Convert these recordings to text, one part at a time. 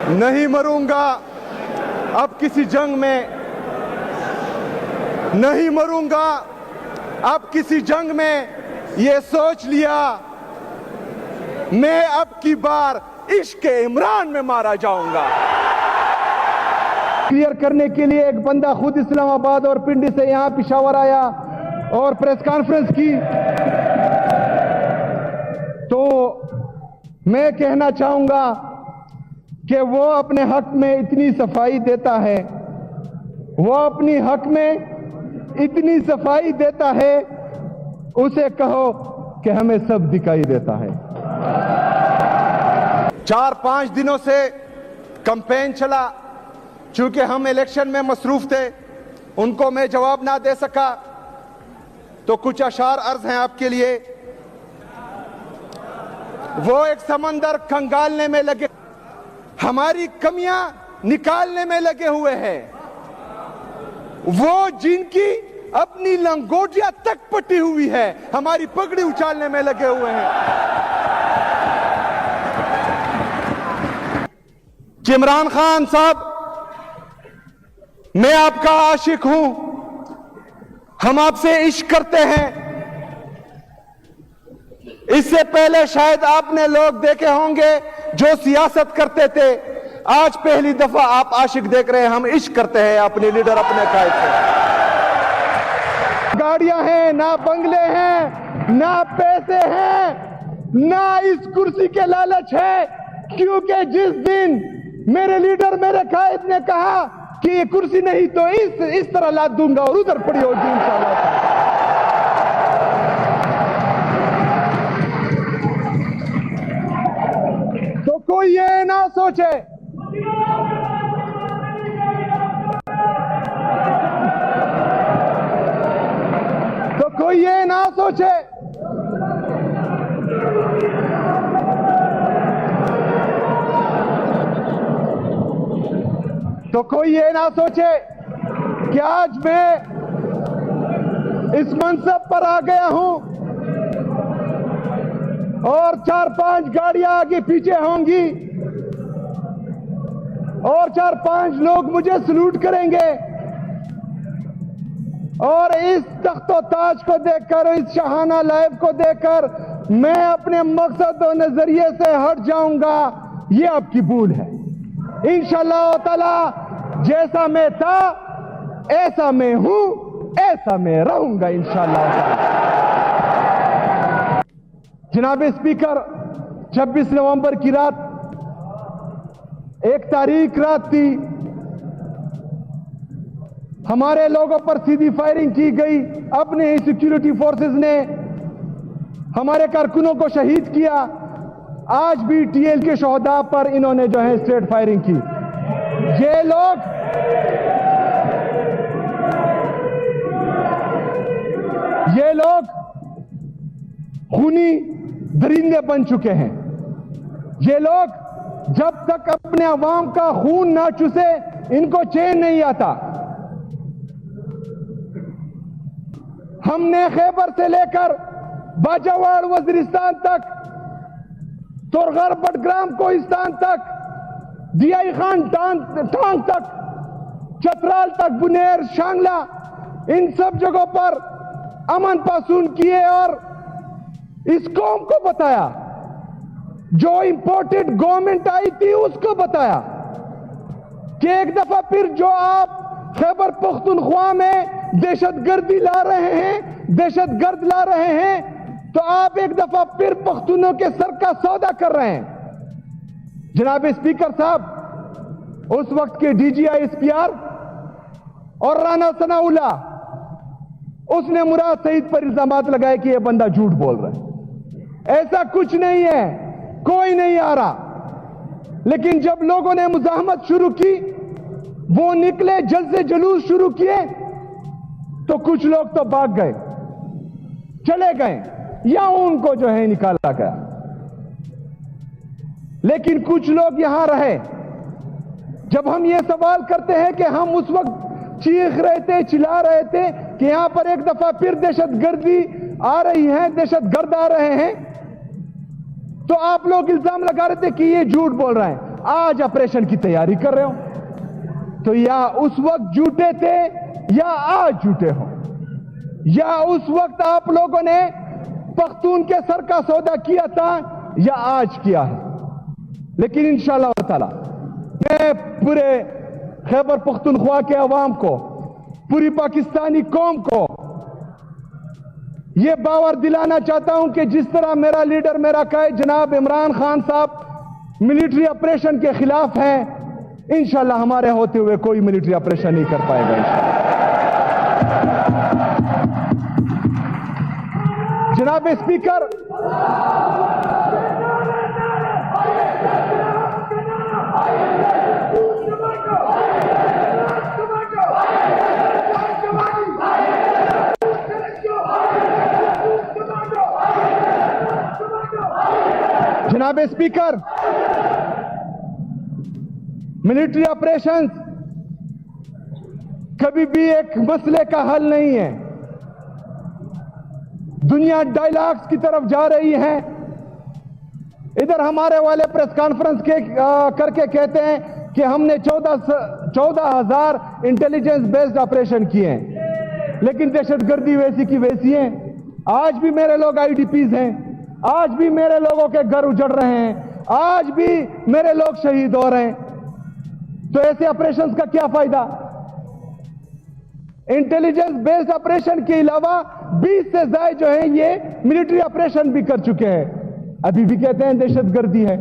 نہیں مروں گا اب کسی جنگ میں، نہیں مروں گا اب کسی جنگ میں، یہ سوچ لیا میں اب کی بار عشق عمران میں مارا جاؤں گا۔ کلیئر کرنے کے لیے ایک بندہ خود اسلام آباد اور پنڈی سے یہاں پشاور آیا اور پریس کانفرنس کی، تو میں کہنا چاہوں گا کہ وہ اپنے حق میں اتنی صفائی دیتا ہے، وہ اپنی حق میں اتنی صفائی دیتا ہے، اسے کہو کہ ہمیں سب دکھائی دیتا ہے۔ 4-5 دنوں سے کمپین چلا، چونکہ ہم الیکشن میں مصروف تھے، ان کو میں جواب نہ دے سکا، تو کچھ اشعار عرض ہیں آپ کے لیے۔ وہ ایک سمندر کھنگالنے میں لگے، ہماری کمیاں نکالنے میں لگے ہوئے ہیں، وہ جن کی اپنی لنگوٹیاں تک پٹی ہوئی ہے ہماری پگڑی اچھالنے میں لگے ہوئے ہیں۔ عمران خان صاحب، میں آپ کا عاشق ہوں، ہم آپ سے عشق کرتے ہیں۔ اس سے پہلے شاید آپ نے لوگ دیکھے ہوں گے جو سیاست کرتے تھے، آج پہلی دفعہ آپ عاشق دیکھ رہے ہیں، ہم عشق کرتے ہیں اپنے لیڈر، اپنے قائد سے۔ گاڑیاں ہیں، نہ بنگلے ہیں، نہ پیسے ہیں، نہ اس کرسی کے لالچ ہے، کیونکہ جس دن میرے لیڈر، میرے قائد نے کہا کہ یہ کرسی نہیں تو اس طرح لاد دوں گا اور ادھر پڑی ہوگی انشاءاللہ۔ تو کوئی یہ نہ سوچے کوئی یہ نہ سوچے کہ آج میں اس منصب پر آ گیا ہوں اور 4-5 گاڑیاں آگے پیچھے ہوں گی اور 4-5 لوگ مجھے سلوٹ کریں گے، اور اس تخت و تاج کو دیکھ کر، اس شاہانہ لائف کو دیکھ کر میں اپنے مقصد و نظریے سے ہٹ جاؤں گا، یہ آپ کی بھول ہے۔ انشاءاللہ تعالی جیسا میں تھا ایسا میں ہوں، ایسا میں رہوں گا انشاءاللہ تعالی۔ جناب اسپیکر، 26 نومبر کی رات ایک تاریخ رات تھی، ہمارے لوگوں پر سیدھی فائرنگ کی گئی، اپنے ہی سیکیورٹی فورسز نے ہمارے کارکنوں کو شہید کیا۔ آج بھی ٹی ایل کے شہداء پر انہوں نے جو ہے اسٹریٹ فائرنگ کی۔ یہ لوگ خونی درندے بن چکے ہیں۔ یہ لوگ جب تک اپنے عوام کا خون نہ چوسے ان کو چین نہیں آتا۔ ہم نے خیبر سے لے کر باجاواڑ وزیرستان تک، تورغر بٹگرام کوہستان تک، ڈی آئی خان ٹانگ تک، چترال تک، بنیر، شانگلہ، ان سب جگہوں پر امن پاسون کیے اور اس قوم کو بتایا، جو امپورٹڈ گورنمنٹ آئی تھی اس کو بتایا کہ ایک دفعہ پھر جو آپ خیبر پختونخوا میں دہشت گردی لا رہے ہیں، دہشت گرد لا رہے ہیں، تو آپ ایک دفعہ پھر پختونوں کے سر کا سودا کر رہے ہیں۔ جناب اسپیکر صاحب، اس وقت کے D G I S P R اور رانا ثناء اللہ، اس نے مراد سعید پر الزامات لگائے کہ یہ بندہ جھوٹ بول رہا ہے، ایسا کچھ نہیں ہے، کوئی نہیں آ رہا۔ لیکن جب لوگوں نے مزاحمت شروع کی، وہ نکلے، جلسے جلوس شروع کیے، تو کچھ لوگ تو بھاگ گئے، چلے گئے، یا ان کو جو ہے نکالا گیا، لیکن کچھ لوگ یہاں رہے۔ جب ہم یہ سوال کرتے ہیں کہ ہم اس وقت چیخ رہے تھے، چلا رہے تھے کہ یہاں پر ایک دفعہ پھر دہشت گردی آ رہی ہے، دہشت گرد آ رہے ہیں، تو آپ لوگ الزام لگا رہے تھے کہ یہ جھوٹ بول رہے ہیں۔ آج آپریشن کی تیاری کر رہے ہو. تو یا اس وقت جھوٹے تھے یا آج جھوٹے ہو, یا اس وقت آپ لوگوں نے پختون کے سر کا سودا کیا تھا یا آج کیا ہے. لیکن انشاءاللہ تعالی میں پورے خیبر پختونخوا کے عوام کو, پوری پاکستانی قوم کو یہ باور دلانا چاہتا ہوں کہ جس طرح میرا لیڈر, میرا قائد جناب عمران خان صاحب ملٹری آپریشن کے خلاف ہیں, انشاءاللہ ہمارے ہوتے ہوئے کوئی ملٹری آپریشن نہیں کر پائے گا انشاءاللہ. جناب اسپیکر, جناب اسپیکر, ملٹری آپریشن کبھی بھی ایک مسئلے کا حل نہیں ہے. دنیا ڈائیلاگز کی طرف جا رہی ہے. ادھر ہمارے والے پریس کانفرنس کر کے کہتے ہیں کہ ہم نے 14,000 انٹیلیجنس بیسڈ آپریشن کیے ہیں, لیکن دہشت گردی ویسی کی ویسی ہیں. آج بھی میرے لوگ آئی ڈی پیز ہیں, آج بھی میرے لوگوں کے گھر اجڑ رہے ہیں, آج بھی میرے لوگ شہید ہو رہے ہیں. تو ایسے آپریشنز کا کیا فائدہ؟ انٹیلیجنس بیسڈ آپریشن کے علاوہ 20 سے زائد جو ہیں یہ ملٹری آپریشن بھی کر چکے ہیں, ابھی بھی کہتے ہیں دہشت گردی ہے.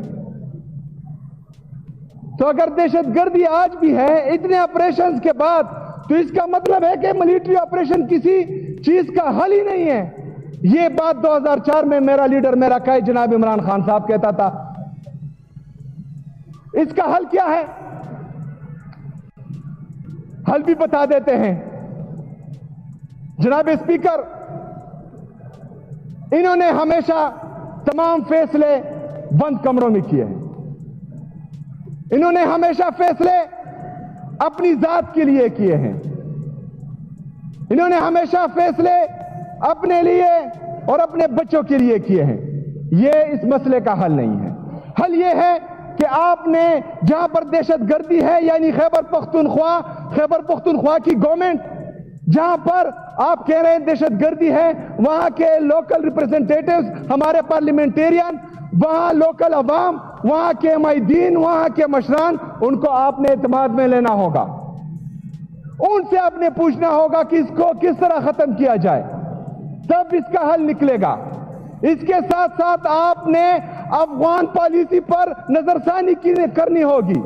تو اگر دہشت گردی آج بھی ہے اتنے آپریشنز کے بعد, تو اس کا مطلب ہے کہ ملٹری آپریشن کسی چیز کا حل ہی نہیں ہے. یہ بات 2004 میں میرا لیڈر, میرا قائد جناب عمران خان صاحب کہتا تھا. اس کا حل کیا ہے؟ حل بھی بتا دیتے ہیں. جناب اسپیکر, انہوں نے ہمیشہ تمام فیصلے بند کمروں میں کیے ہیں. انہوں نے ہمیشہ فیصلے اپنی ذات کے لیے کیے ہیں. انہوں نے ہمیشہ فیصلے اپنے لیے اور اپنے بچوں کے لیے کیے ہیں. یہ اس مسئلے کا حل نہیں ہے. حل یہ ہے کہ آپ نے جہاں پر دہشت گردی ہے, یعنی خیبر پختونخوا کی گورنمنٹ جہاں پر آپ کہہ رہے ہیں دہشت گردی ہے, وہاں کے لوکل ریپرزنٹیٹیوز, ہمارے پارلیمنٹیرین, وہاں لوکل عوام, وہاں کے معیدین, وہاں کے مشران, ان کو آپ نے اعتماد میں لینا ہوگا. ان سے آپ نے پوچھنا ہوگا کہ اس کو کس طرح ختم کیا جائے, تب اس کا حل نکلے گا. اس کے ساتھ ساتھ آپ نے افغان پالیسی پر نظر ثانی کرنی ہوگی.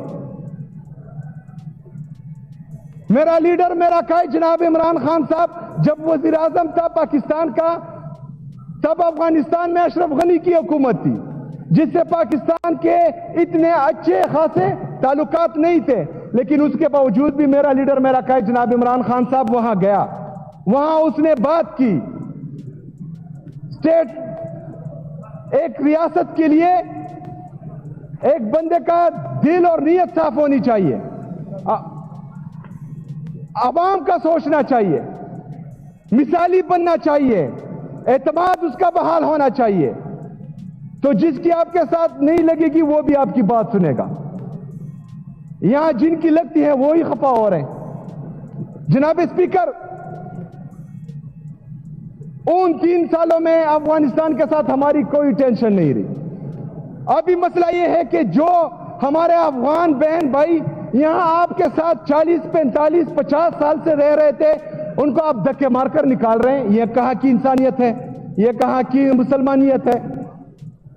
میرا لیڈر, میرا قائد جناب عمران خان صاحب جب وزیر اعظم تھا پاکستان کا, تب افغانستان میں اشرف غنی کی حکومت تھی, جس سے پاکستان کے اتنے اچھے خاصے تعلقات نہیں تھے. لیکن اس کے باوجود بھی میرا لیڈر, میرا قائد جناب عمران خان صاحب وہاں گیا, وہاں اس نے بات کی. اسٹیٹ, ایک ریاست کے لیے ایک بندے کا دل اور نیت صاف ہونی چاہیے, عوام کا سوچنا چاہیے, مثالی بننا چاہیے, اعتماد اس کا بحال ہونا چاہیے. تو جس کی آپ کے ساتھ نہیں لگے گی وہ بھی آپ کی بات سنے گا. یہاں جن کی لگتی ہے وہی خفا ہو رہے ہیں. جناب اسپیکر, ان 3 سالوں میں افغانستان کے ساتھ ہماری کوئی ٹینشن نہیں رہی. ابھی مسئلہ یہ ہے کہ جو ہمارے افغان بہن بھائی یہاں آپ کے ساتھ 40, 45, 50 سال سے رہ رہے تھے, ان کو آپ دھکے مار کر نکال رہے ہیں. یہ کہاں کی انسانیت ہے؟ یہ کہاں کی مسلمانیت ہے؟